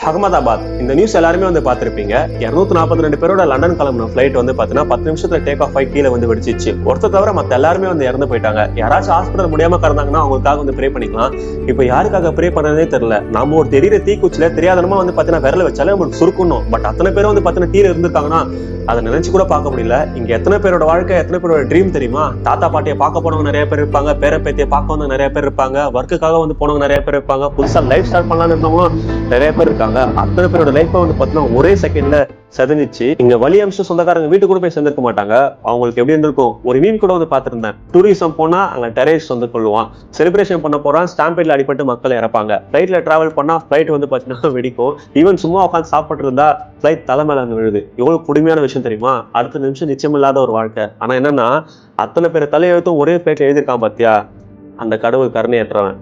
அகமதாபாத். இந்த நியூஸ் எல்லாருமே வந்து பார்த்திருப்பீங்க. 242 பேரோட லண்டன் கிளம்பின ஃபிளைட் வந்து பாத்தீங்கன்னா 10 நிமிஷத்துல டேக் ஆஃப் ஆகி கீழே வந்து வெடிச்சிச்சு. ஒருத்தர் தவிர மத்த எல்லாருமே வந்து இறந்து போயிட்டாங்க. யாராச்சும் ஹாஸ்பிட்டல் முடியாம கிடந்தாங்கன்னா அவங்களுக்காக வந்து ப்ரே பண்ணிக்கலாம். இப்ப யாருக்காக ப்ரே பண்றதே தெரியல. நாம ஒரு தெரியுற தீக்குச்சில தெரியாதனமா வந்து பாத்தீங்கன்னா விரல வச்சாலே நம்மளுக்கு சுருக்கணும். பட் அத்தனை பேரும் வந்து பாத்தீங்கன்னா தீர இருந்திருக்காங்கன்னா அதை நினைச்சு கூட பார்க்க முடியல. இங்க எத்தனை பேரோட வாழ்க்கை, எத்தனை பேரோட ட்ரீம் தெரியுமா? தாத்தா பாட்டியை பார்க்க போனவங்க நிறைய பேர் இருப்பாங்க, பேர பேத்தியை பார்க்க வந்தவங்க நிறைய பேர் இருப்பாங்க, ஒர்க்குக்காக வந்து போனவங்க நிறைய பேர் இருப்பாங்க, புதுசா லைஃப் ஸ்டார்ட் பண்ணலாம்னு இருந்தவங்களும் நிறைய பேர் இருக்காங்க. அத்தனை பேரோட லைஃப்பை வந்து பாத்தீங்கன்னா ஒரே செகண்ட்ல செதஞ்சிச்சு. இங்க வலி அம்சம் சொந்தக்காரங்க வீட்டு கூட போய் சேர்ந்திருக்க மாட்டாங்க. அவங்களுக்கு எப்படி இருந்திருக்கும்? ஒரு மீன் கூட வந்து பார்த்திருந்தேன். டூரிசம் போனா அங்க டெரரிஸ்ட் வந்து கொள்ளுவான், செலிப்ரேஷன் பண்ண போறான், ஸ்டாம்பேட்ல அடிபட்டு மக்கள் இறப்பாங்க, ஃபிளைட்ல டிராவல் பண்ணா ஃபிளைட் வந்து பாத்தீங்கன்னா வெடிக்கும், ஈவன் சும்மா உட்காந்து சாப்பிட்டு இருந்தா ஃபிளைட் தலை மேல அங்க விழுது. எவ்வளவு கொடுமையான விஷயம் தெரியுமா? அடுத்த நிமிஷம் நிச்சயம் இல்லாத ஒரு வாழ்க்கை. ஆனா என்னன்னா, அத்தனை பேர் தலையெழுத்தும் ஒரே ஃபிளைட்ல எழுதியிருக்கான் பாத்தியா, அந்த கடவுள் கருணையற்றவன்.